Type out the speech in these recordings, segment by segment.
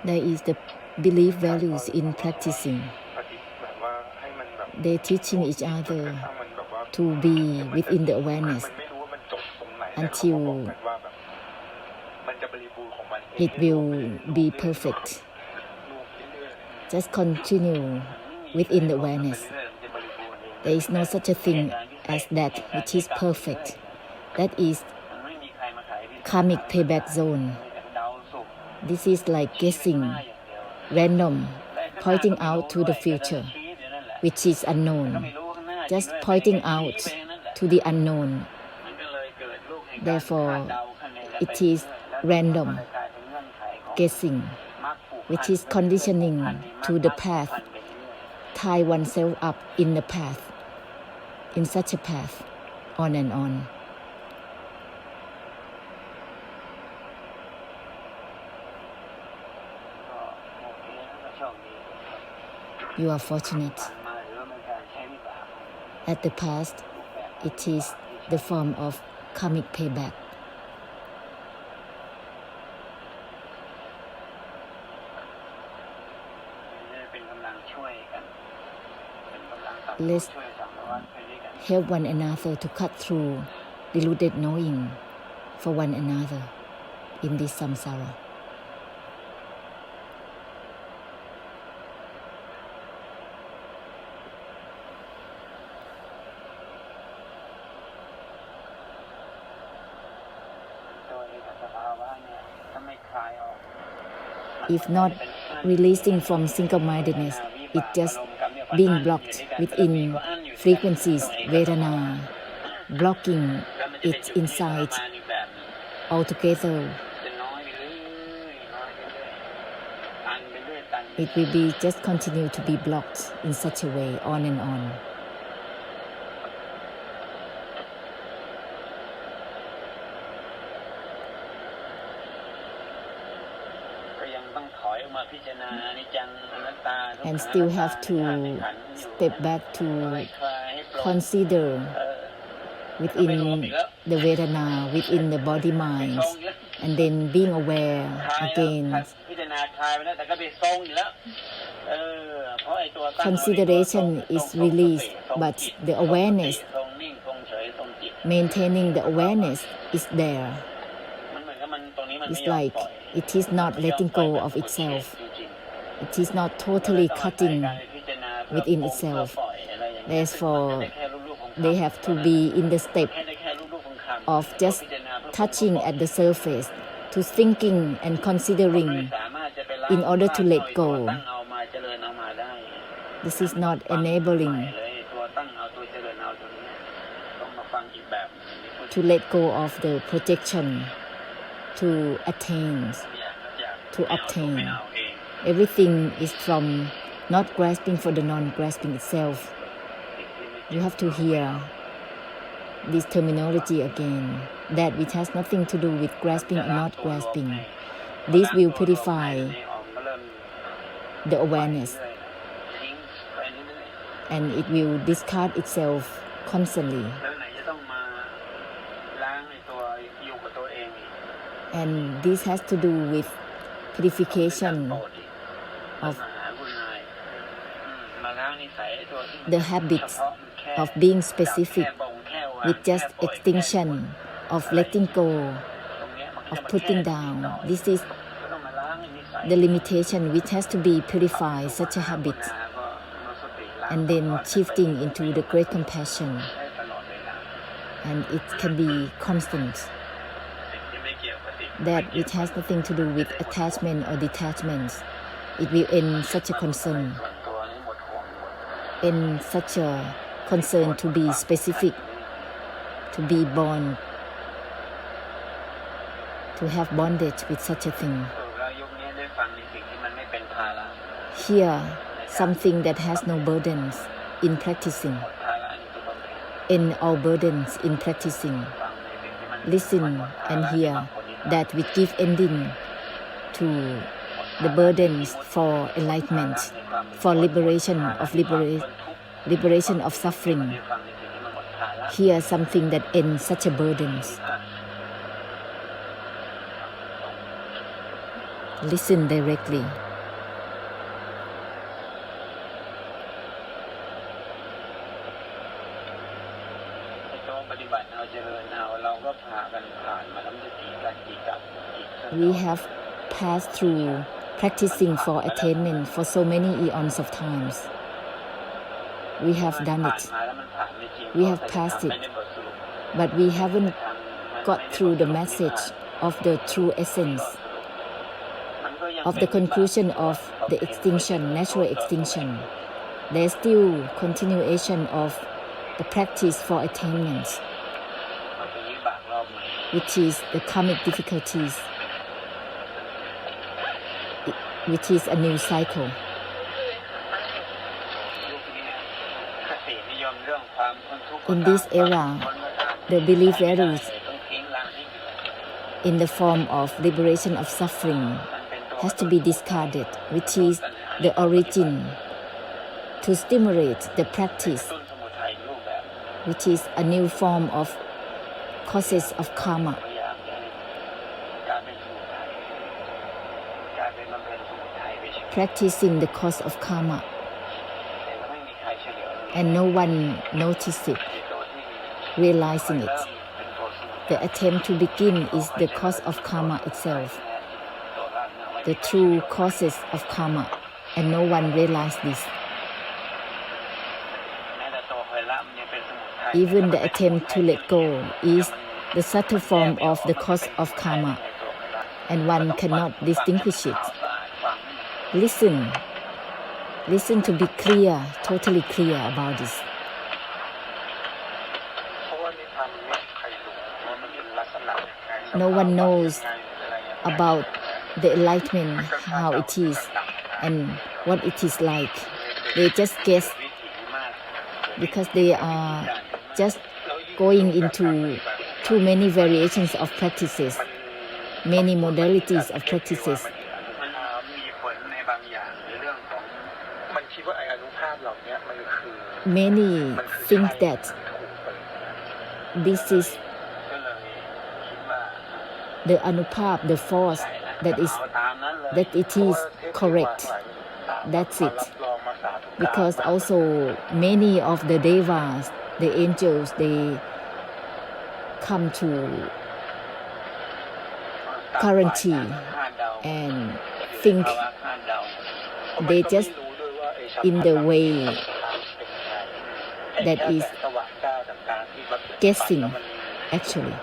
There is the belief values in practicing. They teaching each other to be within the awareness until it will be perfect. Just continue within the awareness. There is no such a thing as that which is perfect. That is karmic payback zone. This is like guessing, random, pointing out to the future, which is unknown. Just pointing out to the unknown. Therefore, it is random, guessing, which is conditioning to the path, tie oneself up in the path, in such a path, on and on. You are fortunate. At the past, it is the form of karmic payback. Let's help one another to cut through deluded knowing for one another in this samsara. If not releasing from single-mindedness, it just being blocked within frequencies, Vedana, blocking it inside altogether. It will be just continue to be blocked in such a way, on and on. And still have to step back to consider within the Vedana, within the body minds, and then being aware again. Consideration is released, but the awareness, maintaining the awareness is there. It's like it is not letting go of itself. It is not totally cutting within itself. Therefore, they have to be in the step of just touching at the surface, to thinking and considering in order to let go. This is not enabling to let go of the projection, to attain, to obtain. Everything is from not grasping for the non-grasping itself. You have to hear this terminology again, that which has nothing to do with grasping and not grasping. This will purify the awareness, and it will discard itself constantly. And this has to do with purification of the habits of being specific, with just extinction of letting go, of putting down. This is the limitation which has to be purified, such a habit, and then shifting into the great compassion, and it can be constant. That which has nothing to do with attachment or detachment, it will end such a concern, end such a concern to be specific, to be born, to have bondage with such a thing. Hear something that has no burdens in practicing, end all burdens in practicing. Listen and hear that which give ending to the burdens for enlightenment, for liberation of suffering. Hear something that ends such a burdens. Listen directly. We have passed through practicing for attainment for so many eons of times. We have done it. We have passed it. But we haven't got through the message of the true essence, of the conclusion of the extinction, natural extinction. There's still continuation of the practice for attainment, which is the karmic difficulties, which is a new cycle. In this era, the belief values in the form of liberation of suffering has to be discarded, which is the origin to stimulate the practice, which is a new form of causes of karma. Practicing the cause of karma, and no one notices it, realizing it. The attempt to begin is the cause of karma itself, the true causes of karma, and no one realizes this. Even the attempt to let go is the subtle form of the cause of karma, and one cannot distinguish it. Listen to be clear, totally clear about this. No one knows about the enlightenment, how it is, and what it is like. They just guess because they are just going into too many variations of practices, many modalities of practices. Many think that this is the anupap, the force, that it is correct. That's it. Because also many of the devas, the angels, they come to guarantee and think they just in the way that is guessing actually.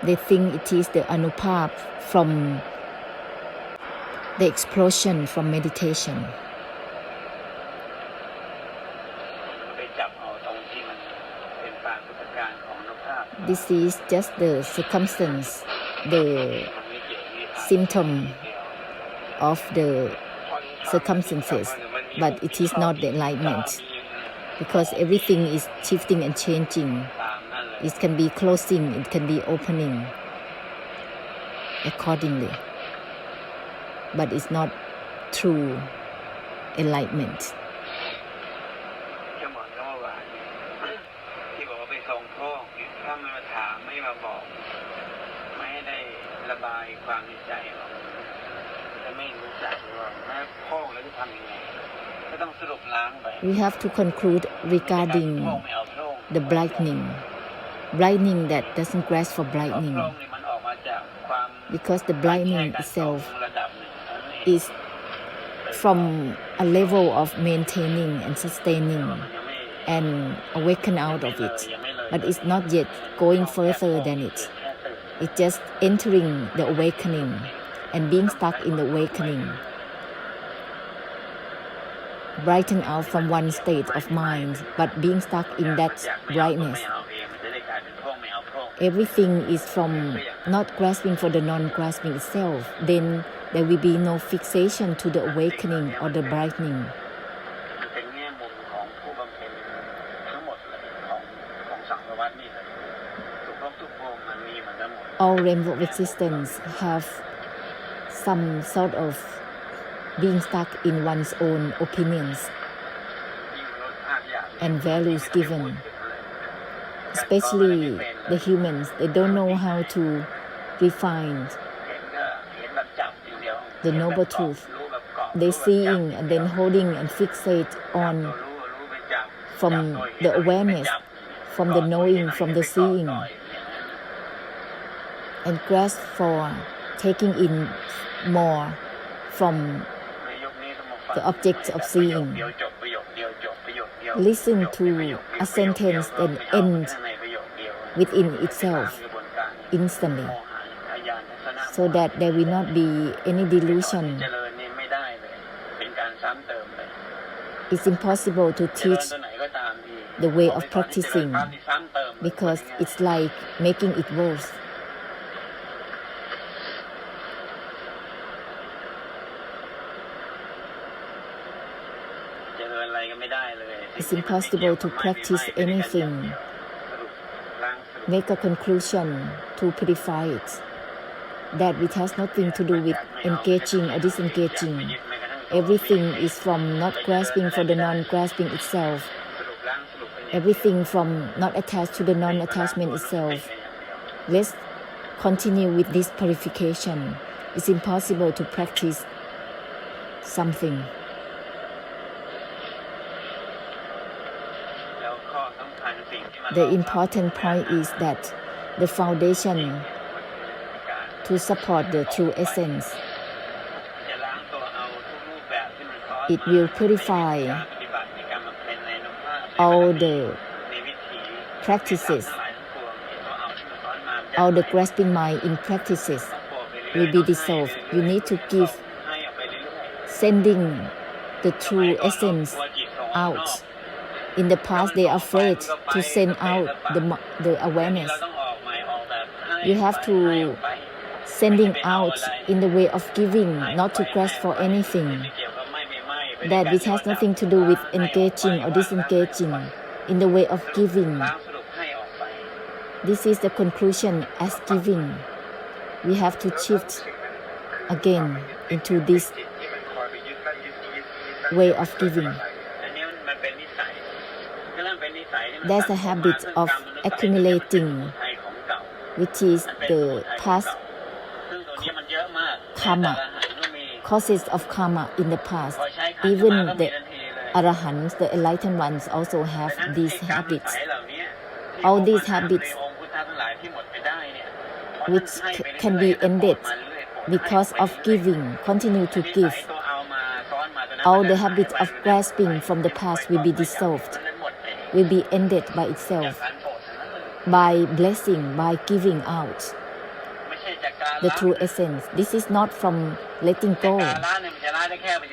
They think it is the anupap from the explosion from meditation. This is just the circumstance, the symptom of the circumstances, but it is not the enlightenment, because everything is shifting and changing. It can be closing, it can be opening accordingly, but it's not true enlightenment. We have to conclude regarding the brightening that doesn't grasp for brightening, because the brightening itself is from a level of maintaining and sustaining and awaken out of it, but it's not yet going further than it. It's just entering the awakening and being stuck in the awakening. Brighten out from one state of mind, but being stuck in that brightness. Everything is from not grasping for the non-grasping itself. Then there will be no fixation to the awakening or the brightening. All realms of existence have some sort of being stuck in one's own opinions and values given. especially the humans, they don't know how to refine the noble truth. They seeing and then holding and fixate on from the awareness, from the knowing, from the seeing, and grasp for taking in more from the object of seeing. Listen to a sentence that ends within itself instantly, so that there will not be any delusion. It's impossible to teach the way of practicing because it's like making it worse. It's impossible to practice anything, make a conclusion to purify it. That which has nothing to do with engaging or disengaging. Everything is from not grasping for the non-grasping itself. Everything from not attached to the non-attachment itself. Let's continue with this purification. It's impossible to practice something. The important point is that the foundation to support the true essence, it will purify all the practices, all the grasping mind in practices will be dissolved. You need to give, sending the true essence out. In the past, they are afraid to send out the awareness. You have to sending out in the way of giving, not to grasp for anything. That which has nothing to do with engaging or disengaging, in the way of giving. This is the conclusion as giving. We have to shift again into this way of giving. There's a habit of accumulating, which is the past karma, causes of karma in the past. Even the arahants, the enlightened ones, also have these habits. All these habits which can be ended because of giving, continue to give. All the habits of grasping from the past will be dissolved, will be ended by itself, by blessing, by giving out the true essence. This is not from letting go.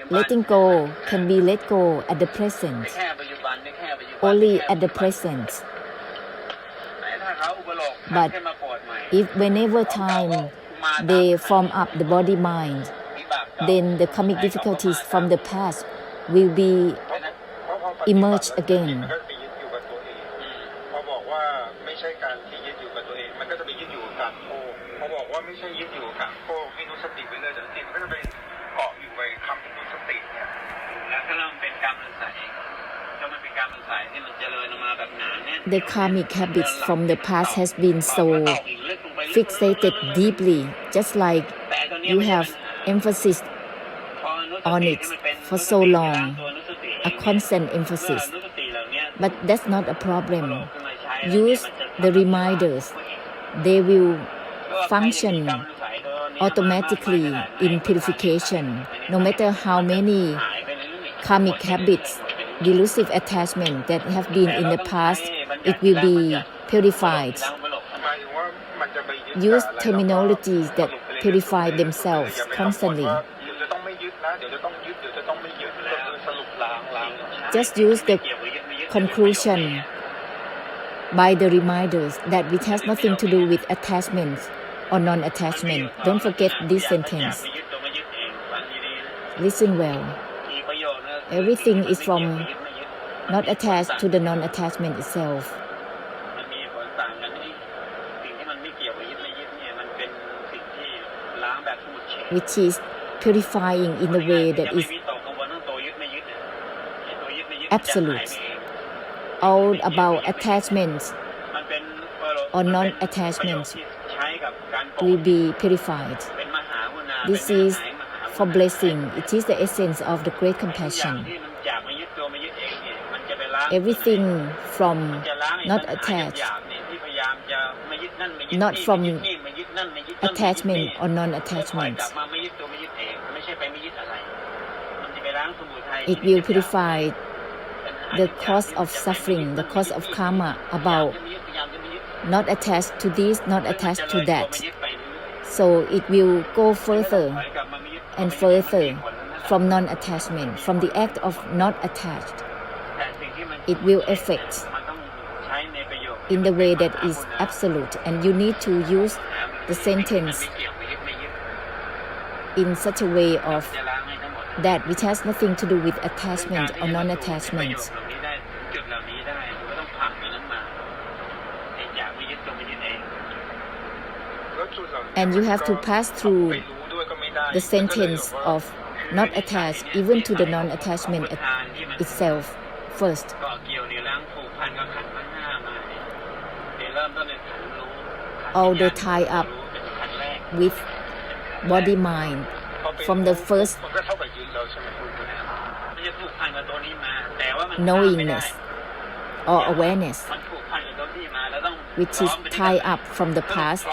Letting go can be let go at the present, only at the present. But if whenever time they form up the body mind, then the karmic difficulties from the past will be emerge again. The karmic habits from the past has been so fixated deeply, just like you have emphasis on it for so long, a constant emphasis. But that's not a problem. Use the reminders. They will function automatically in purification. No matter how many karmic habits, delusive attachment that have been in the past, it will be purified. Use terminologies that purify themselves constantly. Just use the conclusion by the reminders that which has nothing to do with attachment or non-attachment. Don't forget this sentence. Listen well. Everything is from not attached to the non-attachment itself. Which is purifying in a way that is absolute. All about attachments or non-attachment will be purified. This is for blessing. It is the essence of the great compassion. Everything from not attached, not from attachment or non-attachment. It will purify the cause of suffering, the cause of karma about not attached to this, not attached to that. So it will go further and further from non-attachment, from the act of not attached. It will affect in the way that is absolute, and you need to use the sentence in such a way of that which has nothing to do with attachment or non-attachment. And you have to pass through the sentence of not attached even to the non-attachment itself first. All the tie up with body mind from the first knowingness or awareness, which is tied up from the past.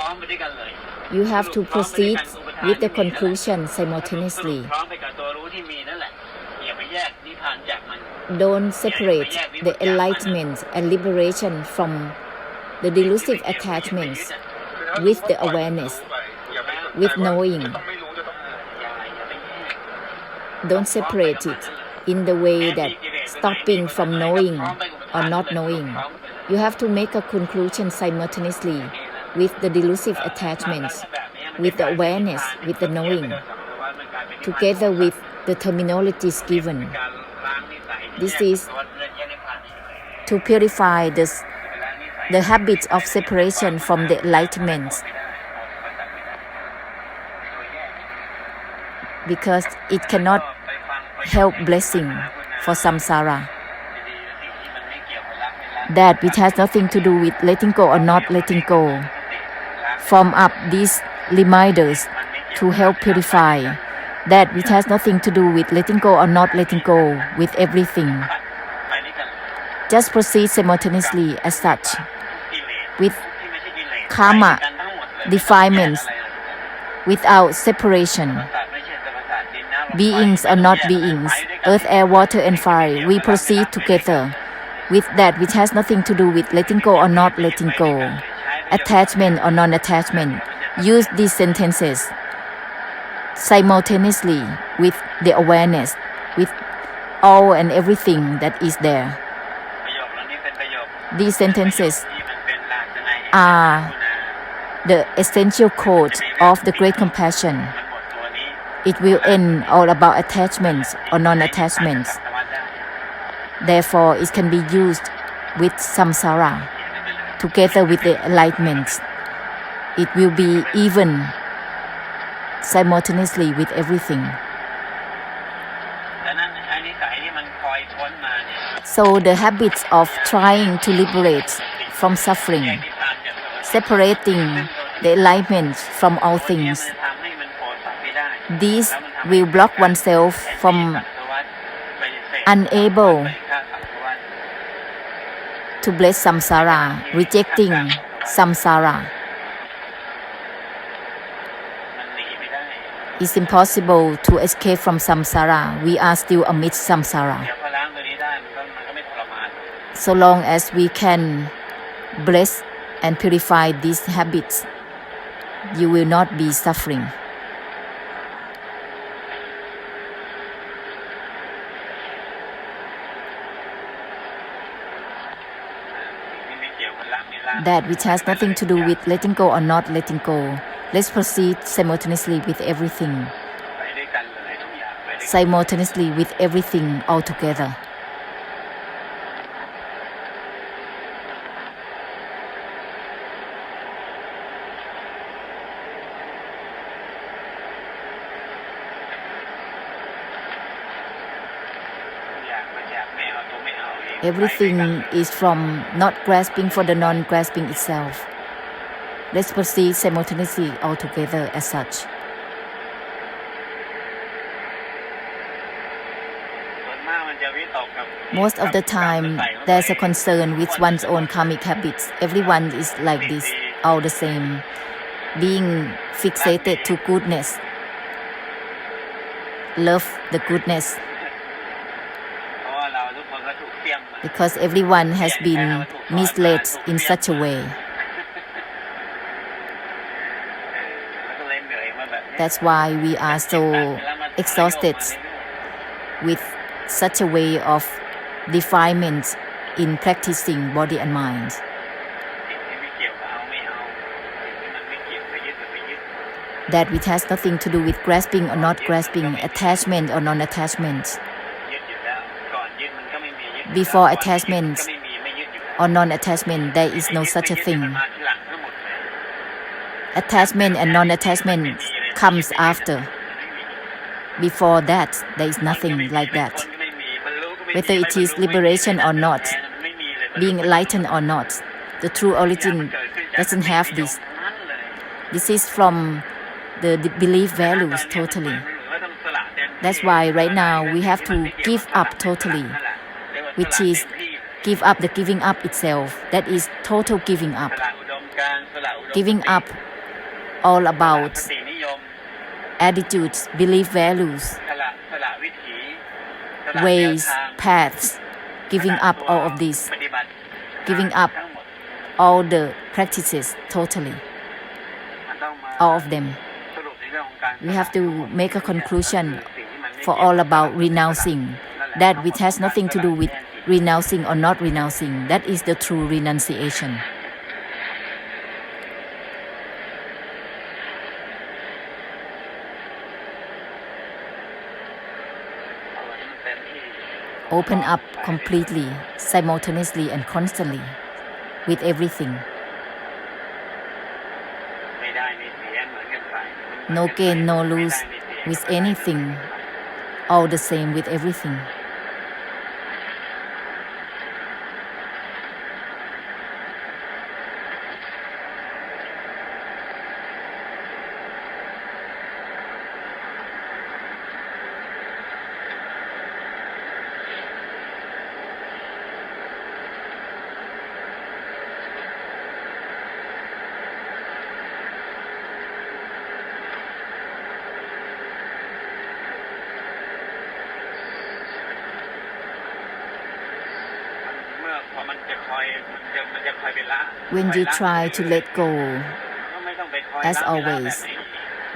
You have to proceed with the conclusion simultaneously. Don't separate the enlightenment and liberation from the delusive attachments with the awareness, with knowing. Don't separate it in the way that stopping from knowing or not knowing. You have to make a conclusion simultaneously with the delusive attachments, with the awareness, with the knowing, together with the terminologies given. This is to purify the habits of separation from the enlightenment, because it cannot help blessing for samsara. That which has nothing to do with letting go or not letting go, form up these reminders to help purify. That which has nothing to do with letting go or not letting go with everything. Just proceed simultaneously as such, with karma defilements, without separation. Beings or not beings, earth, air, water and fire, we proceed together with that which has nothing to do with letting go or not letting go, attachment or non-attachment. Use these sentences simultaneously with the awareness, with all and everything that is there. These sentences are the essential code of the great compassion. It will end all about attachments or non-attachments. Therefore, it can be used with samsara together with the enlightenment. It will be even simultaneously with everything. So the habits of trying to liberate from suffering, separating the enlightenment from all things, these will block oneself from unable to bless samsara, rejecting samsara. It's impossible to escape from samsara. We are still amidst samsara. So long as we can bless and purify these habits, you will not be suffering. That which has nothing to do with letting go or not letting go. Let's proceed simultaneously with everything. Simultaneously with everything altogether. Everything is from not grasping for the non-grasping itself. Let's proceed simultaneously all together as such. Most of the time, there's a concern with one's own karmic habits. Everyone is like this, all the same, being fixated to goodness, love the goodness, because everyone has been misled in such a way. That's why we are so exhausted with such a way of defilement in practicing body and mind. That which has nothing to do with grasping or not grasping, attachment or non-attachment. Before attachment or non-attachment, there is no such a thing. Attachment and non-attachment comes after. Before that, there is nothing like that. Whether it is liberation or not, being enlightened or not, the true origin doesn't have this. This is from the belief values totally. That's why right now we have to give up totally, which is give up the giving up itself. That is total giving up. Giving up all about attitudes, belief values, ways, paths, giving up all of this, giving up all the practices totally, all of them. We have to make a conclusion for all about renouncing, that which has nothing to do with renouncing or not renouncing. That is the true renunciation. Open up completely, simultaneously and constantly with everything. No gain, no lose with anything, all the same with everything. When you try to let go, as always,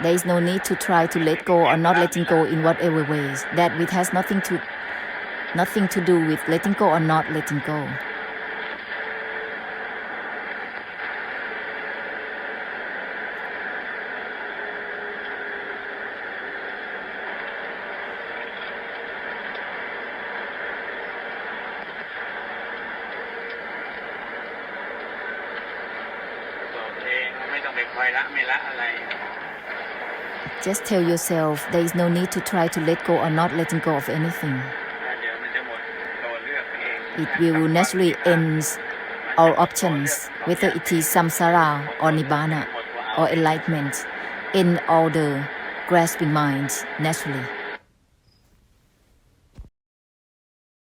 there is no need to try to let go or not letting go in whatever ways. That which has nothing to do with letting go or not letting go. Just tell yourself there is no need to try to let go or not letting go of anything. It will naturally end all options, whether it is samsara or nibbana or enlightenment, end all the grasping minds naturally.